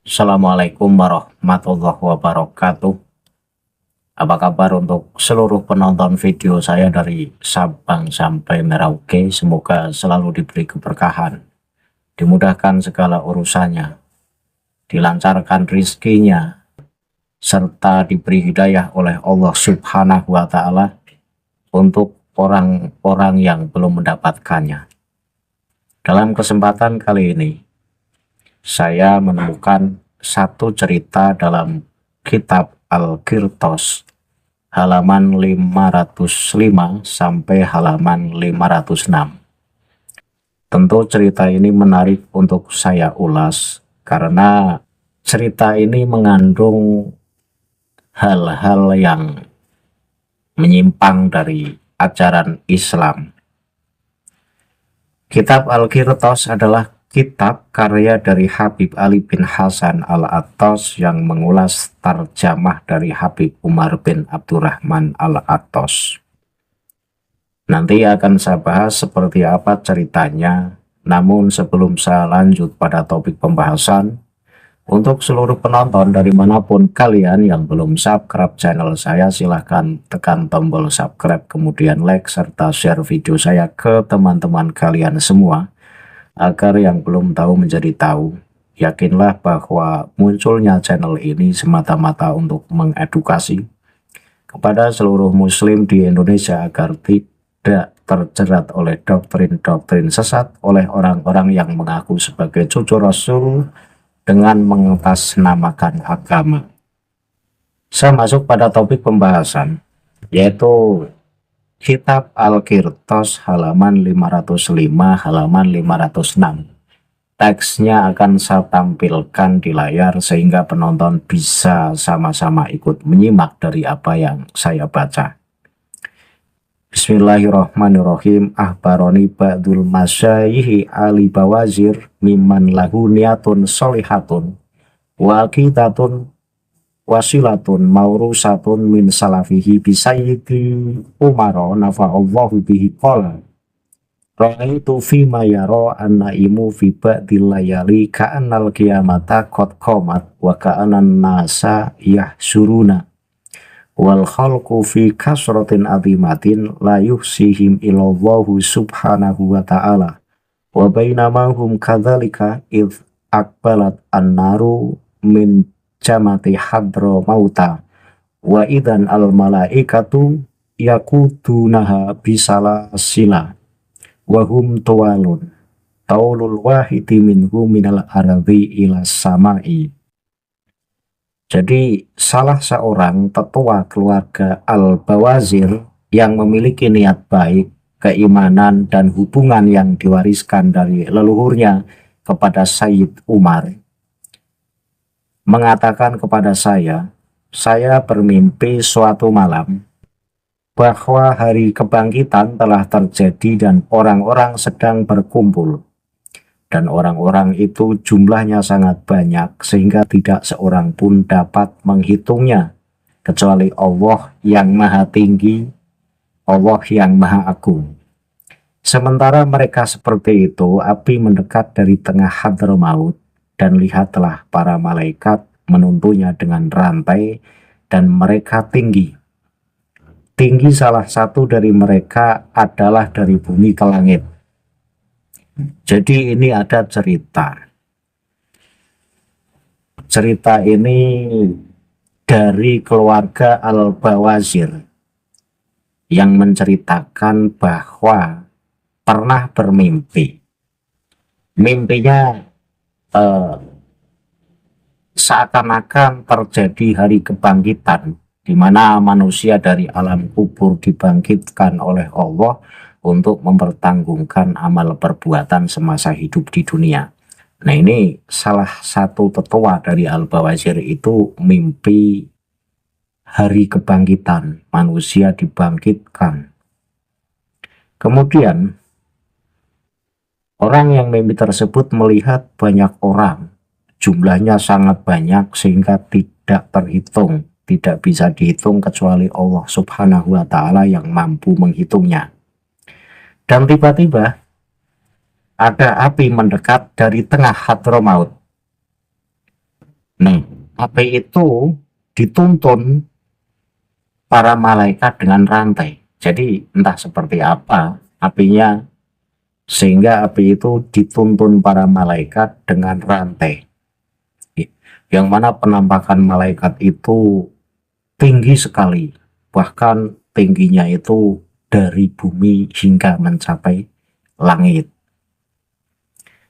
Assalamualaikum warahmatullahi wabarakatuh. Apa kabar untuk seluruh penonton video saya dari Sabang sampai Merauke? Semoga selalu diberi keberkahan, dimudahkan segala urusannya, dilancarkan rizkinya, serta diberi hidayah oleh Allah Subhanahu wa Ta'ala untuk orang-orang yang belum mendapatkannya. Dalam kesempatan kali ini, saya menemukan satu cerita dalam kitab Al-Qirtos halaman 505 sampai halaman 506. Tentu cerita ini menarik untuk saya ulas karena cerita ini mengandung hal-hal yang menyimpang dari ajaran Islam. Kitab Al-Qirtos adalah kitab karya dari Habib Ali bin Hasan Al-Attas yang mengulas tarjamah dari Habib Umar bin Abdurrahman Al-Attas. Nanti akan saya bahas seperti apa ceritanya, namun sebelum saya lanjut pada topik pembahasan, untuk seluruh penonton dari manapun kalian yang belum subscribe channel saya, silahkan tekan tombol subscribe, kemudian like, serta share video saya ke teman-teman kalian semua, agar yang belum tahu menjadi tahu. Yakinlah bahwa munculnya channel ini semata-mata untuk mengedukasi kepada seluruh muslim di Indonesia agar tidak terjerat oleh doktrin-doktrin sesat oleh orang-orang yang mengaku sebagai cucu Rasul dengan mengatasnamakan agama. Saya masuk pada topik pembahasan, yaitu Kitab Al-Qirtos halaman 505 halaman 506. Teksnya akan saya tampilkan di layar sehingga penonton bisa sama-sama ikut menyimak dari apa yang saya baca. Bismillahirrahmanirrahim. Ahbaroni ba'dul masyayikhi ali bawazir mimman lahu niyatun solihatun wa aqidatun wasilatun maurusatun min salafihi bisayyidi umaro nafa'allahu bihi qala ra'aitu fima yara an-naimu fi ba'dil layali ka'annal qiyamata qad qamat wa ka'anan nasa yahsuruna wal khalqu fi kasratin azimatin la yuhsihim ilallahu subhanahu wa ta'ala wa bainama hum kadzalika idh aqbalat an-naru min jamati hadro mauta wa idan al malaikatu yakudunaha bisala sila wahum tuwalun taulul wahidi minhu minal aradhi ila samai. Jadi salah seorang tetua keluarga Al-Bawazir yang memiliki niat baik, keimanan dan hubungan yang diwariskan dari leluhurnya kepada Sayyid Umar mengatakan kepada saya bermimpi suatu malam bahwa hari kebangkitan telah terjadi dan orang-orang sedang berkumpul. Dan orang-orang itu jumlahnya sangat banyak sehingga tidak seorang pun dapat menghitungnya kecuali Allah yang maha tinggi, Allah yang maha agung. Sementara mereka seperti itu, api mendekat dari tengah Hadramaut, dan lihatlah para malaikat menuntunnya dengan rantai, dan mereka tinggi. Tinggi salah satu dari mereka adalah dari bumi ke langit. Jadi ini ada cerita. Cerita ini dari keluarga Al-Bawazir yang menceritakan bahwa pernah bermimpi. Mimpinya seakan-akan terjadi hari kebangkitan, di mana manusia dari alam kubur dibangkitkan oleh Allah untuk mempertanggungan amal perbuatan semasa hidup di dunia. Nah, ini salah satu tetua dari Al-Bawazir itu mimpi hari kebangkitan, manusia dibangkitkan. Kemudian orang yang mimpi tersebut melihat banyak orang, jumlahnya sangat banyak sehingga tidak terhitung, tidak bisa dihitung kecuali Allah Subhanahu wa Ta'ala yang mampu menghitungnya. Dan tiba-tiba ada api mendekat dari tengah Hadramaut. Nah, api itu dituntun para malaikat dengan rantai. Jadi entah seperti apa apinya, sehingga api itu dituntun para malaikat dengan rantai. Yang mana penampakan malaikat itu tinggi sekali, bahkan tingginya itu dari bumi hingga mencapai langit.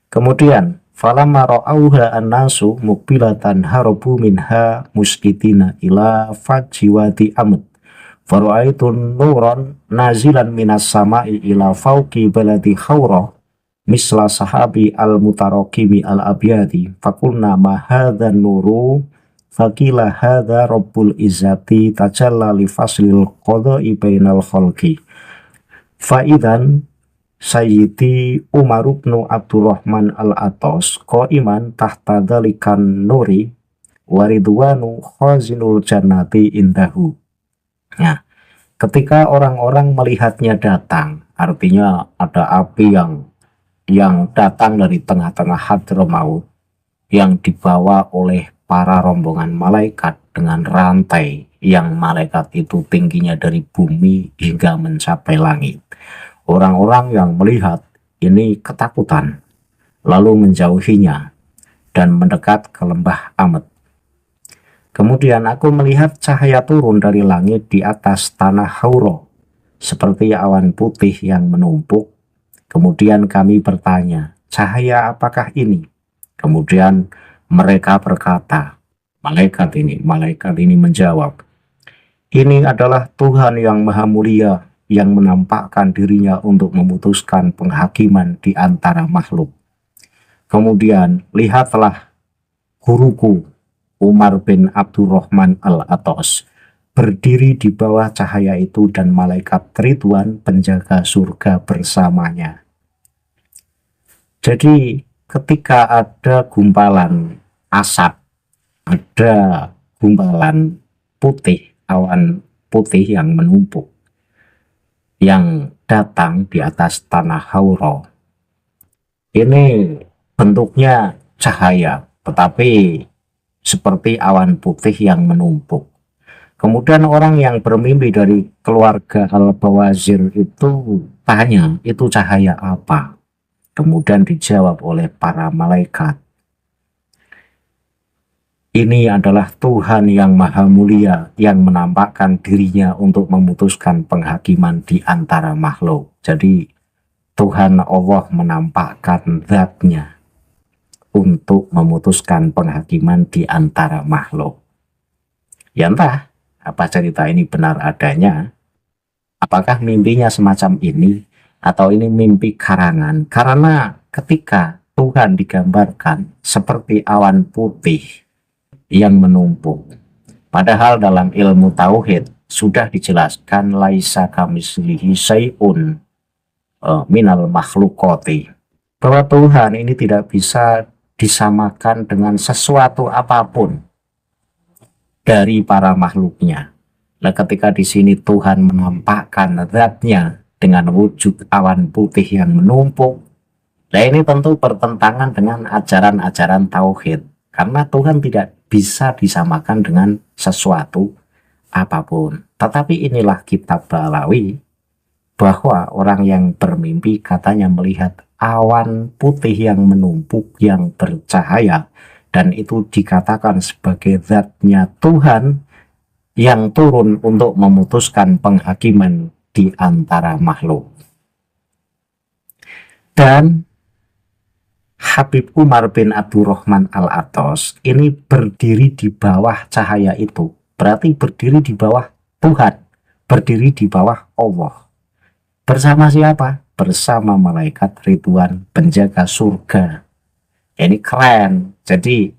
Kemudian falamma ra'auha an-nasu muqbilatan harabu minha musqitina ila fajiwati amud fara'aitun nuran nazilan minas sama'i ila fauqi baladi khawra misla sahabi al-mutarakimi al-abyadi fakulna ma hadhan nuru fakila hadha rabbul izzati tajalla li faslil qada'i bainal khalqi faidan Sayyidi Umar bin Abdurrahman al-Atos qaiman tahta dzalikan nuri waridwanu khazinul jannati indahu. Nah, ketika orang-orang melihatnya datang, artinya ada api yang datang dari tengah-tengah Hadramaut yang dibawa oleh para rombongan malaikat dengan rantai yang malaikat itu tingginya dari bumi hingga mencapai langit. Orang-orang yang melihat ini ketakutan, lalu menjauhinya dan mendekat ke lembah Amed. Kemudian aku melihat cahaya turun dari langit di atas tanah Hauro, seperti awan putih yang menumpuk. Kemudian kami bertanya, cahaya apakah ini? Kemudian mereka berkata, malaikat ini menjawab, ini adalah Tuhan yang Maha Mulia, yang menampakkan dirinya untuk memutuskan penghakiman di antara makhluk. Kemudian lihatlah guruku Umar bin Abdurrahman al-Atos berdiri di bawah cahaya itu dan malaikat Ridwan penjaga surga bersamanya. Jadi ketika ada gumpalan asap, ada gumpalan putih, awan putih yang menumpuk, yang datang di atas tanah Hauro. Ini bentuknya cahaya, tetapi seperti awan putih yang menumpuk. Kemudian orang yang bermimpi dari keluarga Al-Bawazir itu tanya, itu cahaya apa? Kemudian dijawab oleh para malaikat, ini adalah Tuhan yang Maha Mulia yang menampakkan dirinya untuk memutuskan penghakiman di antara makhluk. Jadi Tuhan Allah menampakkan zatnya untuk memutuskan penghakiman di antara makhluk. Ya entah apa cerita ini benar adanya, apakah mimpinya semacam ini atau ini mimpi karangan. Karena ketika Tuhan digambarkan seperti awan putih yang menumpuk, padahal dalam ilmu tauhid sudah dijelaskan laisa kamislihi syai'un minal makhlukoti, bahwa Tuhan ini tidak bisa disamakan dengan sesuatu apapun dari para makhluknya. Nah, ketika di sini Tuhan menampakkan zatnya dengan wujud awan putih yang menumpuk, nah ini tentu bertentangan dengan ajaran-ajaran tauhid, karena Tuhan tidak bisa disamakan dengan sesuatu apapun. Tetapi inilah kitab Balawi, bahwa orang yang bermimpi katanya melihat awan putih yang menumpuk yang bercahaya, dan itu dikatakan sebagai zatnya Tuhan yang turun untuk memutuskan penghakiman di antara makhluk. Dan Habib Umar bin Abdurrahman al-Atos ini berdiri di bawah cahaya itu, berarti berdiri di bawah Tuhan, berdiri di bawah Allah. Bersama siapa? Bersama malaikat Ridwan penjaga surga. Ini keren. Jadi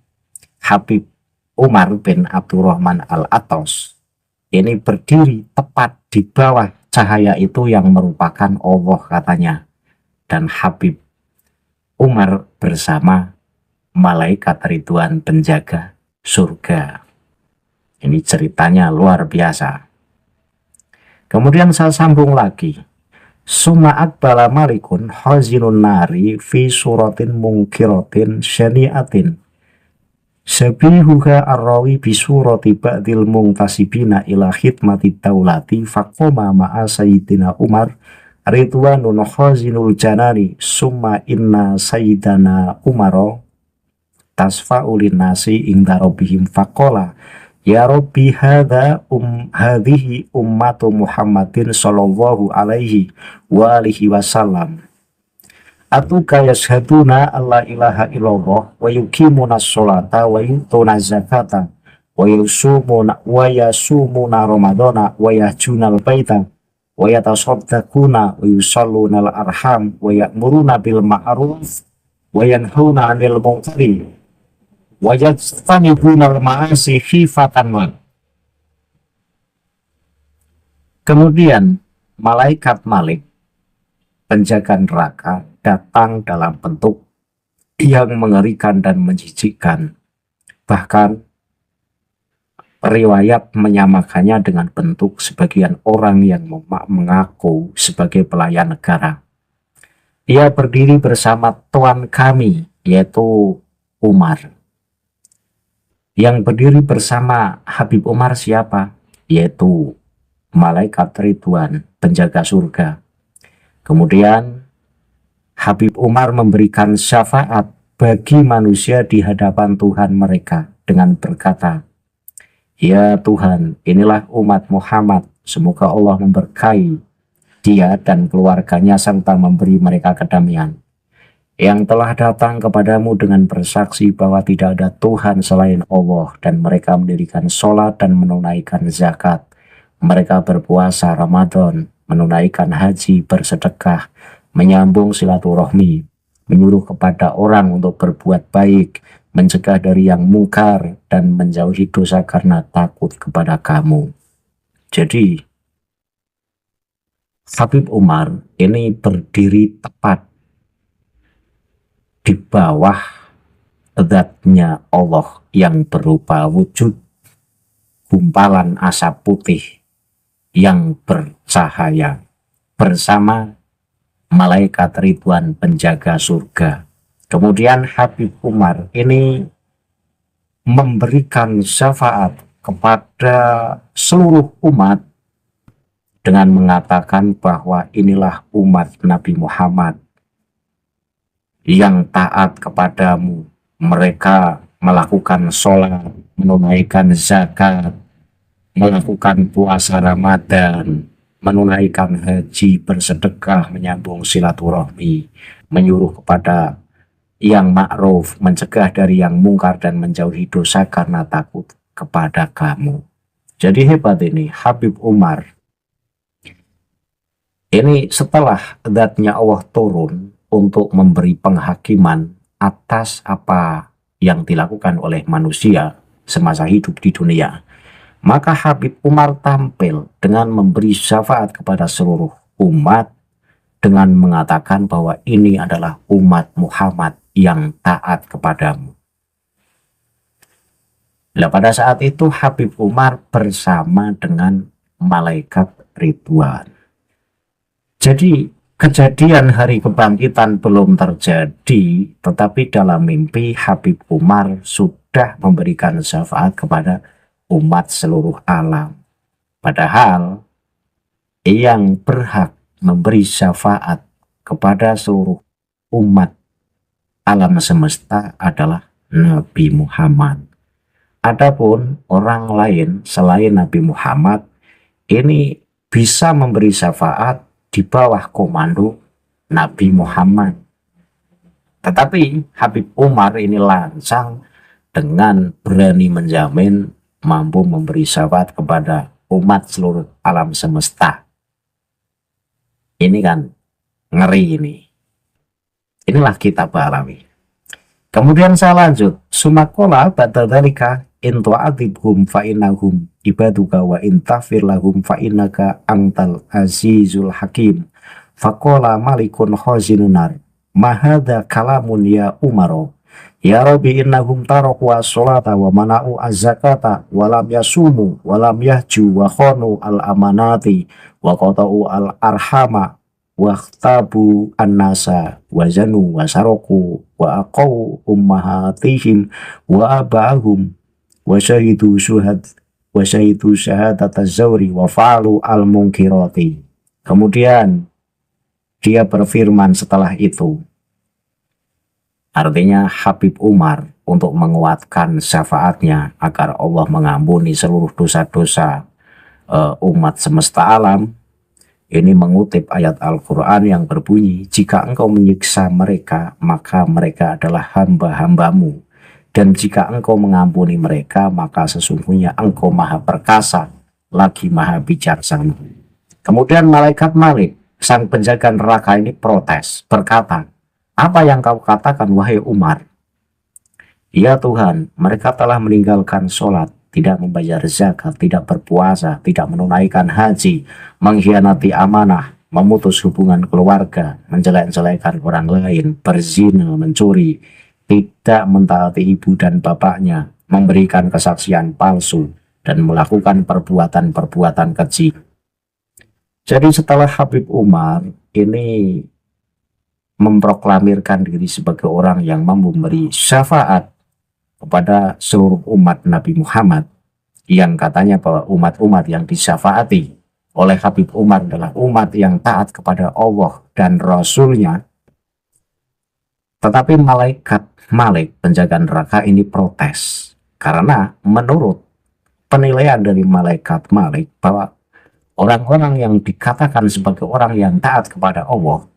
Habib Umar bin Abdurrahman al-Atos ini berdiri tepat di bawah cahaya itu yang merupakan Allah katanya. Dan Habib Umar bersama malaikat Ridwan penjaga surga. Ini ceritanya luar biasa. Kemudian saya sambung lagi. Suma'at bala malikun hazinun nari fi suratin mungkiratin syani'atin Sabihuha arrawi bisurati ba'dil mungtasibina ila khidmati daulati faqoma ma'a sayyidina Umar ridwanun khazinul janani summa inna sayyidana Umaro tasfa'ulin nasi inda rabbihim faqola ya rabbi hadhihi ummatu Muhammadin sallallahu alaihi wa alihi wasallam atuka yashhaduna alla ilaha illallah wa yuqimuna sholata wa yutuna zakata wa yasumuna ramadana wa yahjuna al-baita wa yatasaddaquna wa yusalluna al-arham wa ya'muruna bil ma'ruf wa yanhauna 'anil munkari wa yajtanibuna al-ma'asi khifatan wa. Kemudian malaikat Malik penjaga neraka datang dalam bentuk yang mengerikan dan menjijikkan. Bahkan riwayat menyamakannya dengan bentuk sebagian orang yang mengaku sebagai pelayan negara. Ia berdiri bersama tuan kami, yaitu Umar. Yang berdiri bersama Habib Umar siapa? Yaitu malaikat Ridwan, penjaga surga. Kemudian Habib Umar memberikan syafaat bagi manusia di hadapan Tuhan mereka dengan berkata, ya Tuhan, inilah umat Muhammad, semoga Allah memberkahi dia dan keluarganya serta memberi mereka kedamaian. Yang telah datang kepadamu dengan bersaksi bahwa tidak ada Tuhan selain Allah dan mereka mendirikan sholat dan menunaikan zakat. Mereka berpuasa Ramadan, menunaikan haji, bersedekah, menyambung silaturahmi, menyuruh kepada orang untuk berbuat baik, mencegah dari yang mungkar, dan menjauhi dosa karena takut kepada kamu. Jadi, Habib Umar ini berdiri tepat di bawah zatnya Allah yang berupa wujud gumpalan asap putih yang bercahaya bersama malaikat Ridwan penjaga surga. Kemudian Habib Umar ini memberikan syafaat kepada seluruh umat dengan mengatakan bahwa inilah umat Nabi Muhammad yang taat kepadamu. Mereka melakukan sholat, menunaikan zakat, melakukan puasa Ramadan, menunaikan haji, bersedekah, menyambung silaturahmi, menyuruh kepada yang ma'ruf, mencegah dari yang mungkar, dan menjauhi dosa karena takut kepada kamu. Jadi hebat ini Habib Umar. Ini setelah zatnya Allah turun untuk memberi penghakiman atas apa yang dilakukan oleh manusia semasa hidup di dunia. Maka Habib Umar tampil dengan memberi syafaat kepada seluruh umat dengan mengatakan bahwa ini adalah umat Muhammad yang taat kepadamu. Nah, pada saat itu Habib Umar bersama dengan malaikat Ridwan. Jadi kejadian hari kebangkitan belum terjadi, tetapi dalam mimpi Habib Umar sudah memberikan syafaat kepada umat seluruh alam. Padahal yang berhak memberi syafaat kepada seluruh umat alam semesta adalah Nabi Muhammad. Adapun orang lain selain Nabi Muhammad ini bisa memberi syafaat di bawah komando Nabi Muhammad. Tetapi Habib Umar ini lancang dengan berani menjamin mampu memberi syafaat kepada umat seluruh alam semesta. Ini kan ngeri ini. Inilah kitab Alawi. Kemudian saya lanjut. Sumakola ba'da dzalika in tu'adzibhum fa innahum ibaduka wa in taghfir lahum fa innaka antal azizul hakim. Faqala malikun khazinunar ma hadza kalamun ya Umaro. Ya Rabbi innahum taraku as-salata wa mana'u az-zakata wa lam yasumu wa lam yahju wa khanu al-amanati wa qata'u al-arhama wahtabu annasa wazanu wasaroku wa aqaw ummahatihim wa abahum wa syahidu syahadat az-zawri wa fa'alu al-munkirati. Kemudian dia berfirman setelah itu, artinya Habib Umar untuk menguatkan syafaatnya agar Allah mengampuni seluruh dosa-dosa umat semesta alam, ini mengutip ayat Al-Quran yang berbunyi, jika engkau menyiksa mereka, maka mereka adalah hamba-hambamu. Dan jika engkau mengampuni mereka, maka sesungguhnya engkau maha perkasa, lagi maha bijaksana. Kemudian malaikat Malik, sang penjaga neraka ini protes, berkata, apa yang kau katakan wahai Umar? Ya Tuhan, mereka telah meninggalkan sholat, tidak membayar zakat, tidak berpuasa, tidak menunaikan haji, mengkhianati amanah, memutus hubungan keluarga, menjelek-jelekan orang lain, berzina, mencuri, tidak mentaati ibu dan bapaknya, memberikan kesaksian palsu, dan melakukan perbuatan-perbuatan keji. Jadi setelah Habib Umar ini memproklamirkan diri sebagai orang yang mampu memberi syafaat kepada seluruh umat Nabi Muhammad, yang katanya bahwa umat-umat yang disyafaati oleh Habib Umar adalah umat yang taat kepada Allah dan Rasulnya. Tetapi malaikat Malik, penjaga neraka ini protes, karena menurut penilaian dari malaikat Malik bahwa orang-orang yang dikatakan sebagai orang yang taat kepada Allah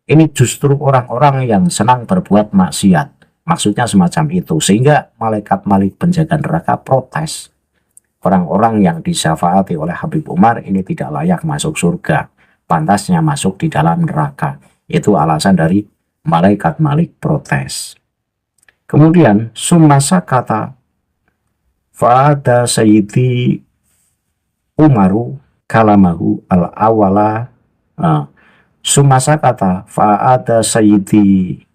ini justru orang-orang yang senang berbuat maksiat. Maksudnya semacam itu, sehingga malaikat Malik penjaga neraka protes. Orang-orang yang disyafaati oleh Habib Umar ini tidak layak masuk surga, pantasnya masuk di dalam neraka. Itu alasan dari malaikat Malik protes. Kemudian sumasa kata fa'ada sayyidi Umaru kalamahu al-awala. Sumasa kata fa'ada sayyidi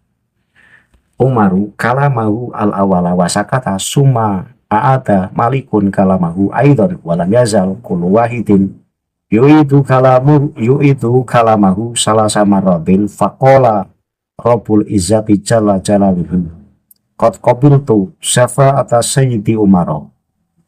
Umaru kalamahu al-awala wasakata summa a'ada malikun kalamahu aidan walam yazal kullu wahidin yu'idu kalamahu salasa marratin faqala Rabbul izzati jalla jalaluhu qad qabiltu syafa'ata sayyidi Umar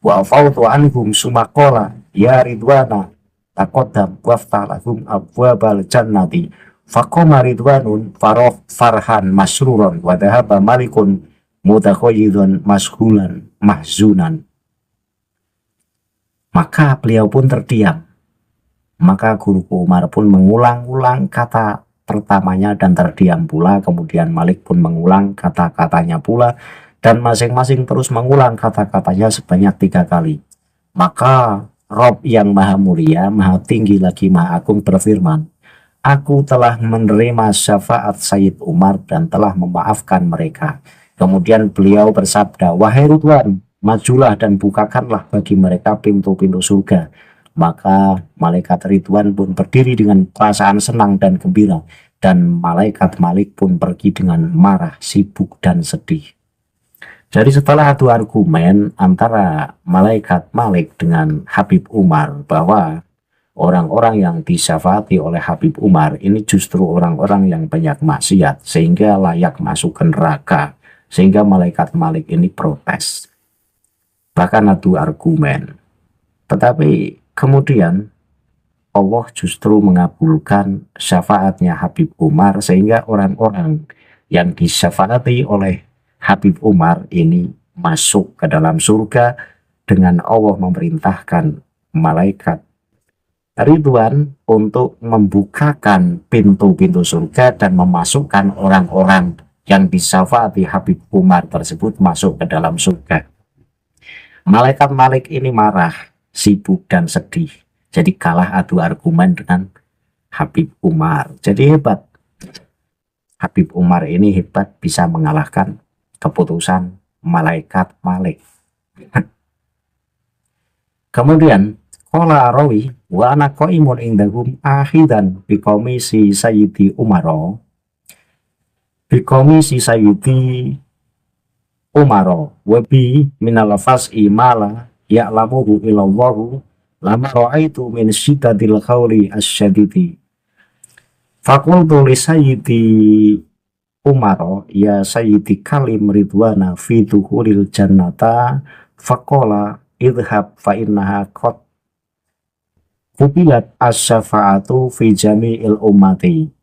wa afawtu anhum summa qala ya ridwana taqaddam waftah lahum abwabal jannati faqama ridwanun farhan masruran wa dhahaba malikun mutakhayyidun mashulan mahzunan. Maka beliau pun terdiam. Maka guruku Umar pun mengulang-ulang kata pertamanya dan terdiam pula. Kemudian Malik pun mengulang kata-katanya pula, dan masing-masing terus mengulang kata-katanya sebanyak 3 kali. Maka Rob yang maha mulia, maha tinggi lagi maha agung berfirman, aku telah menerima syafaat Sayyid Umar dan telah memaafkan mereka. Kemudian beliau bersabda, wahai Ridwan, majulah dan bukakanlah bagi mereka pintu-pintu surga. Maka malaikat Ridwan pun berdiri dengan perasaan senang dan gembira, dan malaikat Malik pun pergi dengan marah, sibuk, dan sedih. Jadi setelah adu argumen antara malaikat Malik dengan Habib Umar bahwa orang-orang yang disyafaati oleh Habib Umar ini justru orang-orang yang banyak maksiat sehingga layak masuk ke neraka, sehingga malaikat Malik ini protes, bahkan adu argumen. Tetapi kemudian Allah justru mengabulkan syafaatnya Habib Umar, sehingga orang-orang yang disyafaati oleh Habib Umar ini masuk ke dalam surga dengan Allah memerintahkan malaikat Ridwan untuk membukakan pintu-pintu surga dan memasukkan orang-orang yang disyafaati Habib Umar tersebut masuk ke dalam surga. Malaikat Malik ini marah, sibuk, dan sedih. Jadi kalah adu argumen dengan Habib Umar. Jadi hebat. Habib Umar ini hebat, bisa mengalahkan keputusan malaikat Malik. Kemudian qala rawi wa ana qaimun indahum akhidan bi komisi Sayyidi Umar wa bi minal fas'i mala ya'lamuhu ilallahu lama ra'aitu min syiddatil khawli asyadidi Fakultu li sayyidi Umar, ya sayyidi kalim ridwana fi dukhulil jannata, faqala idhab fa innaha qad kubilat as-syafa'atu fi jami'il ummati.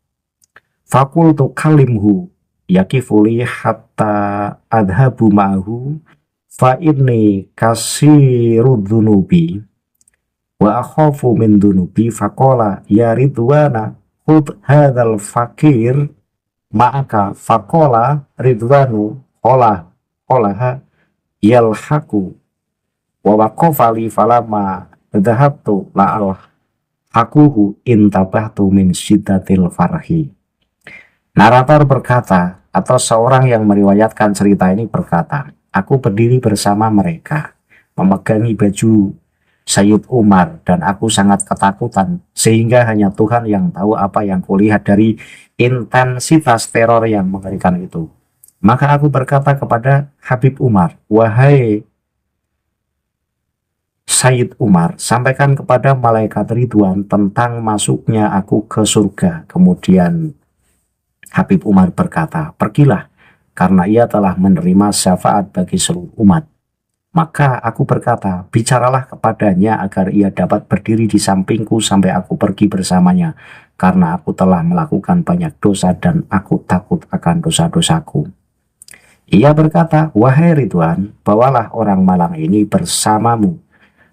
Fakultu kalimhu yakifuli hatta adhabu ma'hu fa inni kasirud dunubi wa akhafu min dunubi. Faqala ya ridwana khudh hadzal fakir ma'aka. Faqala ridwanu qolaha yalhaqu wa waqafa li falama dhahabtu la'al hakuhu intabahtu min syiddatil farhi. Narator berkata, atau seorang yang meriwayatkan cerita ini berkata, aku berdiri bersama mereka, memegangi baju Sayyid Umar, dan aku sangat ketakutan, sehingga hanya Tuhan yang tahu apa yang kulihat dari intensitas teror yang mengerikan itu. Maka aku berkata kepada Habib Umar, wahai Sayyid Umar, sampaikan kepada malaikat Ridwan tentang masuknya aku ke surga. Kemudian Habib Umar berkata, pergilah, karena ia telah menerima syafaat bagi seluruh umat. Maka aku berkata, bicaralah kepadanya agar ia dapat berdiri di sampingku sampai aku pergi bersamanya, karena aku telah melakukan banyak dosa dan aku takut akan dosa-dosaku. Ia berkata, wahai Ridwan, bawalah orang malang ini bersamamu.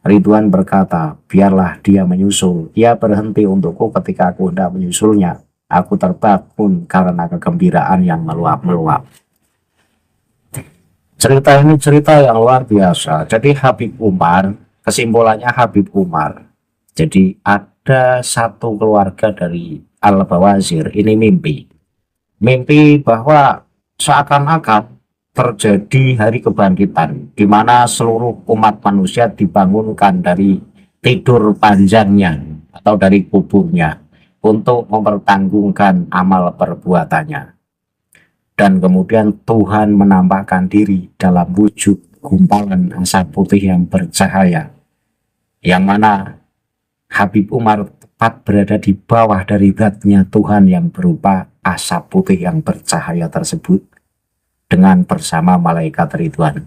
Ridwan berkata, biarlah dia menyusul. Ia berhenti untukku ketika aku hendak menyusulnya. Aku terbangun karena kegembiraan yang meluap-meluap. Cerita ini cerita yang luar biasa. Jadi Habib Umar, kesimpulannya Habib Umar. Jadi ada satu keluarga dari Al-Bawazir, ini mimpi. Mimpi bahwa seakan-akan terjadi hari kebangkitan, di mana seluruh umat manusia dibangunkan dari tidur panjangnya atau dari kuburnya untuk mempertanggungan amal perbuatannya. Dan kemudian Tuhan menampakkan diri dalam wujud gumpalan asap putih yang bercahaya, yang mana Habib Umar tepat berada di bawah dari zatnya Tuhan yang berupa asap putih yang bercahaya tersebut dengan bersama malaikat Ridwan.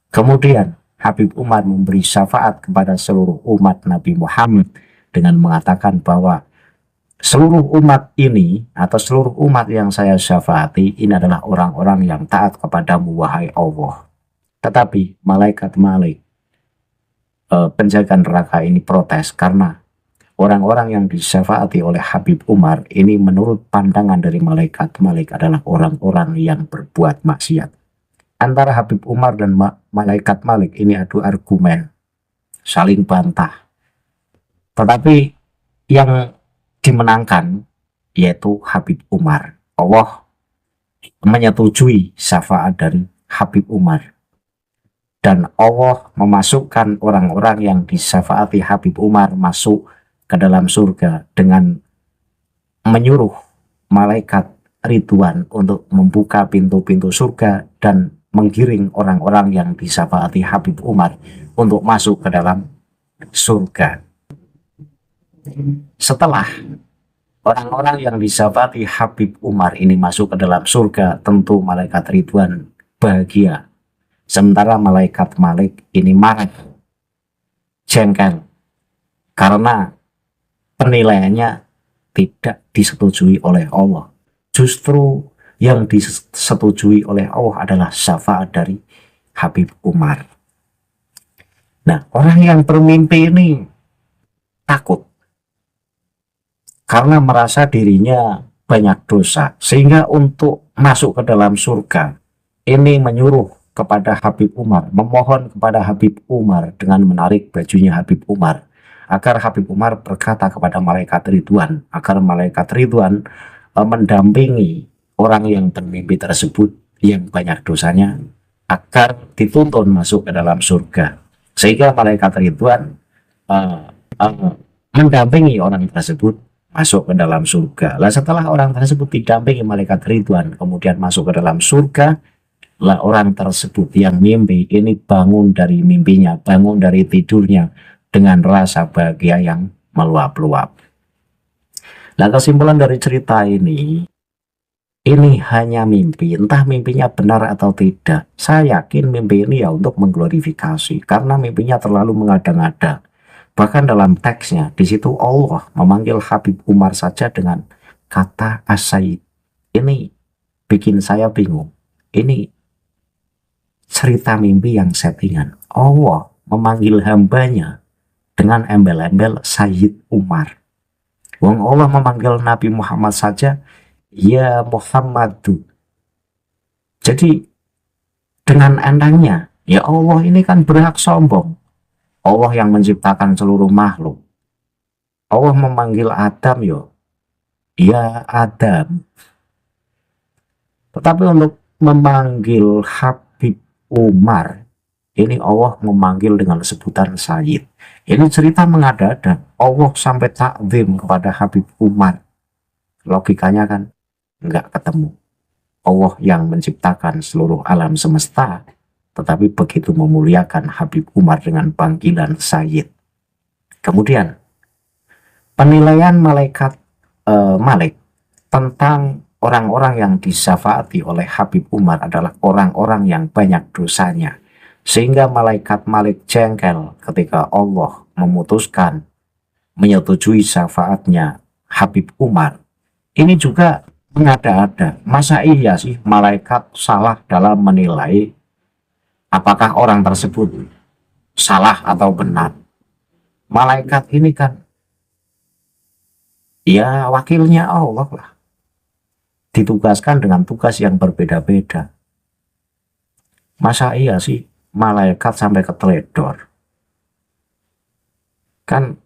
Kemudian Habib Umar memberi syafaat kepada seluruh umat Nabi Muhammad dengan mengatakan bahwa seluruh umat ini atau seluruh umat yang saya syafaati ini adalah orang-orang yang taat kepadamu wahai Allah. Tetapi malaikat Malik, penjaga neraka ini protes karena orang-orang yang disyafaati oleh Habib Umar ini menurut pandangan dari malaikat Malik adalah orang-orang yang berbuat maksiat. Antara Habib Umar dan malaikat Malik ini adu argumen, saling bantah. Tetapi yang dimenangkan yaitu Habib Umar. Allah menyetujui syafaat dari Habib Umar, dan Allah memasukkan orang-orang yang disyafaati Habib Umar masuk ke dalam surga dengan menyuruh malaikat Ridwan untuk membuka pintu-pintu surga dan menggiring orang-orang yang disyafaati Habib Umar untuk masuk ke dalam surga. Setelah orang-orang yang disyafaati Habib Umar ini masuk ke dalam surga, tentu malaikat Ridwan bahagia. Sementara malaikat Malik ini marah, jengkel, karena penilaiannya tidak disetujui oleh Allah. Justru yang disetujui oleh Allah adalah syafaat dari Habib Umar. Nah, orang yang bermimpi ini takut karena merasa dirinya banyak dosa, sehingga untuk masuk ke dalam surga ini menyuruh kepada Habib Umar, memohon kepada Habib Umar dengan menarik bajunya Habib Umar, agar Habib Umar berkata kepada malaikat Ridwan, agar malaikat Ridwan mendampingi orang yang bermimpi tersebut yang banyak dosanya, agar dituntun masuk ke dalam surga. Sehingga malaikat Ridwan mendampingi orang tersebut masuk ke dalam surga. Lah setelah orang tersebut didampingi malaikat Ridwan kemudian masuk ke dalam surga, lah orang tersebut yang mimpi ini bangun dari mimpinya, bangun dari tidurnya dengan rasa bahagia yang meluap-luap. Nah, kesimpulan dari cerita ini hanya mimpi, entah mimpinya benar atau tidak. Saya yakin mimpi ini ya untuk mengglorifikasi, karena mimpinya terlalu mengada-ngada. Bahkan dalam teksnya, di situ Allah memanggil Habib Umar saja dengan kata as-sayyid. Ini bikin saya bingung. Ini cerita mimpi yang settingan. Allah memanggil hambanya dengan embel-embel Sayyid Umar. Wong Allah memanggil Nabi Muhammad saja, ya Muhammadu. Jadi dengan entengnya, ya Allah ini kan berhak sombong. Allah yang menciptakan seluruh makhluk. Allah memanggil Adam, yo, ya Adam. Tetapi untuk memanggil Habib Umar, ini Allah memanggil dengan sebutan Sayyid. Ini cerita mengada-ada. Allah sampai takzim kepada Habib Umar. Logikanya kan nggak ketemu. Allah yang menciptakan seluruh alam semesta, tetapi begitu memuliakan Habib Umar dengan panggilan Sayyid. Kemudian, penilaian malaikat Malik tentang orang-orang yang disyafaati oleh Habib Umar adalah orang-orang yang banyak dosanya. Sehingga malaikat Malik jengkel ketika Allah memutuskan menyetujui syafaatnya Habib Umar. Ini juga mengada-ada. Masa iya sih malaikat salah dalam menilai apakah orang tersebut salah atau benar? Malaikat ini kan ya wakilnya Allah lah. Ditugaskan dengan tugas yang berbeda-beda. Masa iya sih malaikat sampai keteledor? Kan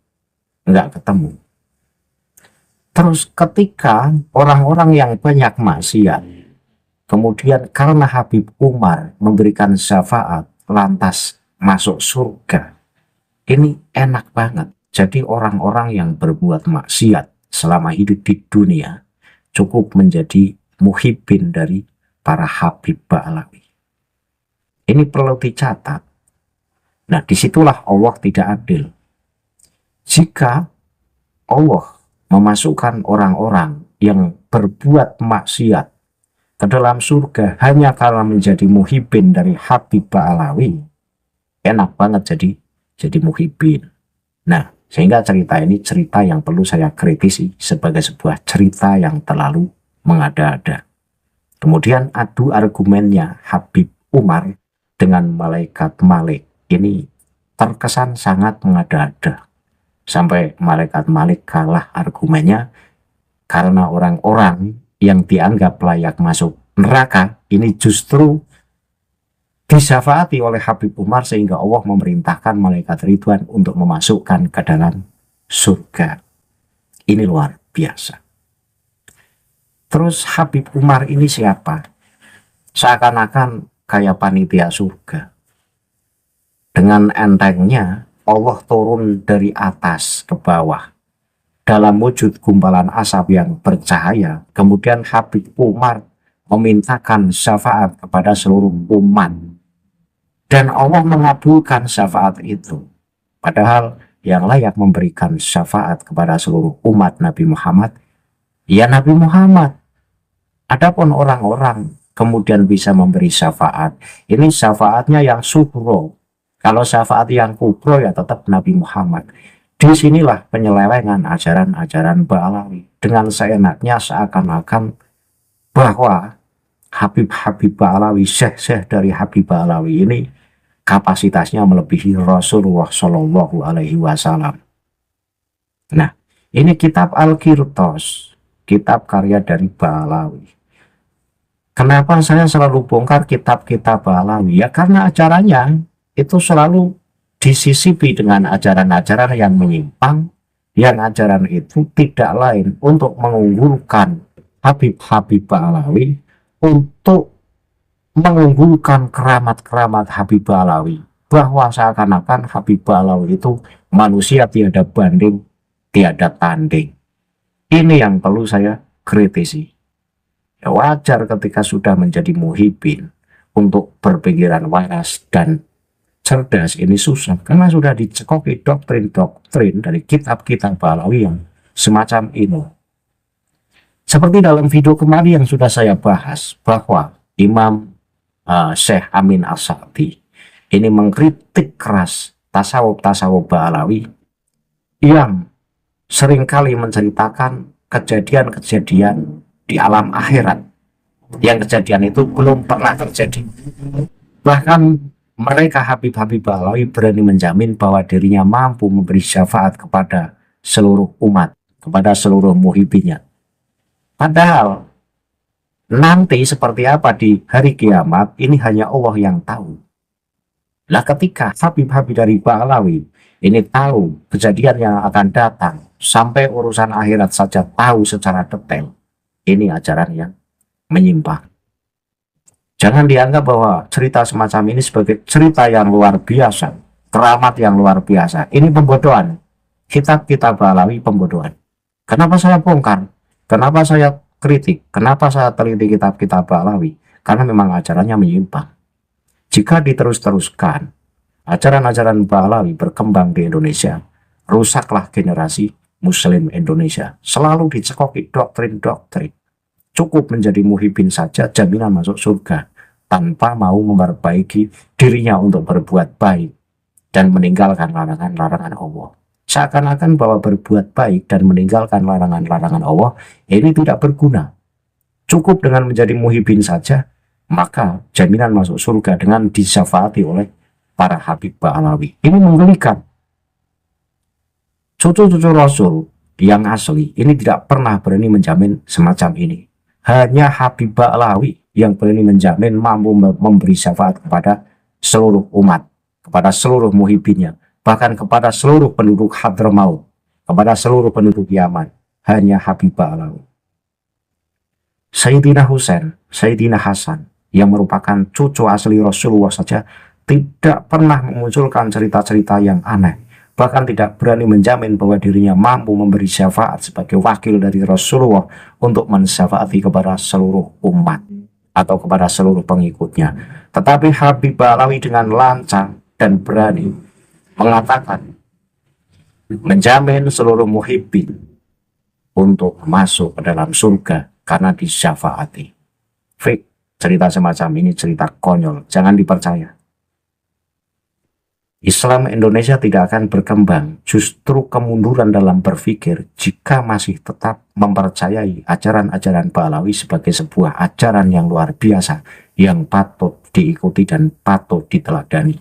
nggak ketemu. Terus ketika orang-orang yang banyak maksiat, kemudian karena Habib Umar memberikan syafaat, lantas masuk surga. Ini enak banget. Jadi orang-orang yang berbuat maksiat selama hidup di dunia, cukup menjadi muhibbin dari para Habib Ba'alawi. Ini perlu dicatat. Nah, disitulah Allah tidak adil. Jika Allah memasukkan orang-orang yang berbuat maksiat ke dalam surga hanya karena menjadi muhibbin dari Habib Ba'alawi, enak banget jadi muhibbin. Nah, sehingga cerita ini cerita yang perlu saya kritisi sebagai sebuah cerita yang terlalu mengada-ada. Kemudian adu argumennya Habib Umar dengan malaikat Malik ini terkesan sangat mengada-ada. Sampai malaikat Malik kalah argumennya karena orang-orang yang dianggap layak masuk neraka ini justru disyafaati oleh Habib Umar sehingga Allah memerintahkan malaikat Ridwan untuk memasukkan ke dalam surga. Ini luar biasa. Terus Habib Umar ini siapa? Seakan-akan kayak panitia surga. Dengan entengnya Allah turun dari atas ke bawah dalam wujud gumpalan asap yang bercahaya. Kemudian Habib Umar memintakan syafaat kepada seluruh umat. Dan Allah mengabulkan syafaat itu. Padahal yang layak memberikan syafaat kepada seluruh umat Nabi Muhammad, ya Nabi Muhammad. Adapun orang-orang kemudian bisa memberi syafaat, ini syafaatnya yang suhro. Kalau syafaat yang kubro ya tetap Nabi Muhammad. Disinilah penyelewengan ajaran-ajaran Ba'alawi. Dengan seenaknya seakan-akan bahwa Habib-Habib Ba'alawi, syekh-syekh dari Habib Ba'alawi ini kapasitasnya melebihi Rasulullah Shallallahu Alaihi Wasallam. Nah, ini kitab Al-Qirtos, kitab karya dari Ba'alawi. Kenapa saya selalu bongkar kitab-kitab Ba'alawi? Ya karena ajarannya itu selalu disisipi dengan ajaran-ajaran yang menyimpang, yang ajaran itu tidak lain untuk mengunggulkan Habib-Habib Ba'alawi, untuk mengunggulkan keramat-keramat Habib Ba'alawi, bahwa seakan-akan Habib Ba'alawi itu manusia tiada banding, tiada tanding. Ini yang perlu saya kritisi. Ya wajar ketika sudah menjadi muhibbin untuk berpikiran waras dan cerdas ini susah karena sudah dicekoki doktrin-doktrin dari kitab-kitab Ba'alawi yang semacam ini. Seperti dalam video kemarin yang sudah saya bahas, bahwa Imam Syekh Amin As-Sa'di ini mengkritik keras tasawuf-tasawuf Ba'alawi yang seringkali menceritakan kejadian-kejadian di alam akhirat yang kejadian itu belum pernah terjadi. Bahkan mereka Habib-Habib Ba'alawi berani menjamin bahwa dirinya mampu memberi syafaat kepada seluruh umat, kepada seluruh muhibbinya. Padahal nanti seperti apa di hari kiamat ini hanya Allah yang tahu. Nah, ketika Habib-Habib dari Ba'alawi ini tahu kejadian yang akan datang, sampai urusan akhirat saja tahu secara detail, ini ajaran yang menyimpang. Jangan dianggap bahwa cerita semacam ini sebagai cerita yang luar biasa, keramat yang luar biasa. Ini pembodohan. Kitab-kitab Ba'alawi pembodohan. Kenapa saya bongkar? Kenapa saya kritik? Kenapa saya teliti kitab-kitab Ba'alawi? Karena memang ajarannya menyimpang. Jika diterus-teruskan, ajaran-ajaran Ba'alawi berkembang di Indonesia, rusaklah generasi Muslim Indonesia. Selalu dicekoki doktrin-doktrin. Cukup menjadi muhibbin saja jaminan masuk surga, tanpa mau memperbaiki dirinya untuk berbuat baik dan meninggalkan larangan-larangan Allah. Seakan-akan bahwa berbuat baik dan meninggalkan larangan-larangan Allah ini tidak berguna. Cukup dengan menjadi muhibbin saja, maka jaminan masuk surga dengan disyafaati oleh para Habib Ba'alawi. Ini menggelikan. Cucu-cucu Rasul yang asli ini tidak pernah berani menjamin semacam ini. Hanya Habib Ba'alawi yang berani menjamin mampu memberi syafaat kepada seluruh umat, kepada seluruh muhibbinnya, bahkan kepada seluruh penduduk Hadramaut, kepada seluruh penduduk Yaman. Hanya Habib Ba'alawi. Sayyidina Husain, Sayyidina Hasan yang merupakan cucu asli Rasulullah saja tidak pernah memunculkan cerita-cerita yang aneh, bahkan tidak berani menjamin bahwa dirinya mampu memberi syafaat sebagai wakil dari Rasulullah untuk mensyafaati kepada seluruh umat atau kepada seluruh pengikutnya. Tetapi Habib Ba'alawi dengan lancang dan berani mengatakan, menjamin seluruh muhibbin untuk masuk ke dalam surga karena disyafaati. Fake. Cerita semacam ini cerita konyol, jangan dipercaya. Islam Indonesia tidak akan berkembang, justru kemunduran dalam berpikir jika masih tetap mempercayai ajaran-ajaran Ba'alawi sebagai sebuah ajaran yang luar biasa, yang patut diikuti dan patut diteladani.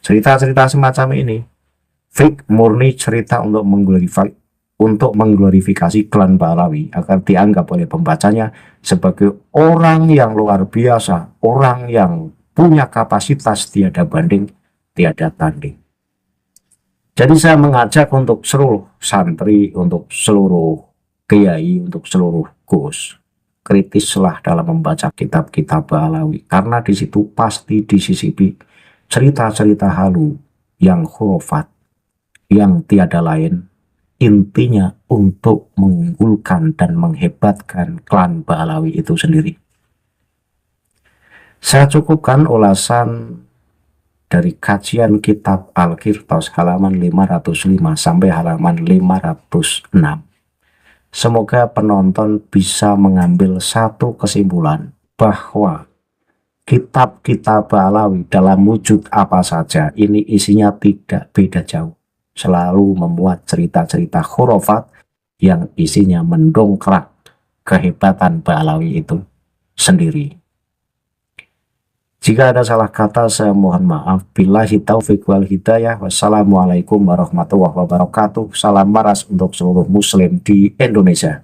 Cerita-cerita semacam ini fake, murni cerita untuk mengglorifikasi klan Ba'alawi agar dianggap oleh pembacanya sebagai orang yang luar biasa, orang yang punya kapasitas tiada banding, tiada tanding. Jadi saya mengajak untuk seluruh santri, untuk seluruh kiai, untuk seluruh gus, kritislah dalam membaca kitab-kitab Ba'alawi, karena di situ pasti disisipi cerita-cerita halu yang khurafat, yang tiada lain intinya untuk mengunggulkan dan menghebatkan klan Ba'alawi itu sendiri. Saya cukupkan ulasan dari kajian kitab Al-Qirtos halaman 505 sampai halaman 506. Semoga penonton bisa mengambil satu kesimpulan bahwa kitab-kitab Ba'alawi dalam wujud apa saja ini isinya tidak beda jauh, selalu memuat cerita-cerita khurafat yang isinya mendongkrak kehebatan Ba'alawi itu sendiri. Jika ada salah kata saya mohon maaf. Billahi taufiq wal hidayah. Wassalamualaikum warahmatullahi wabarakatuh. Salam waras untuk seluruh muslim di Indonesia.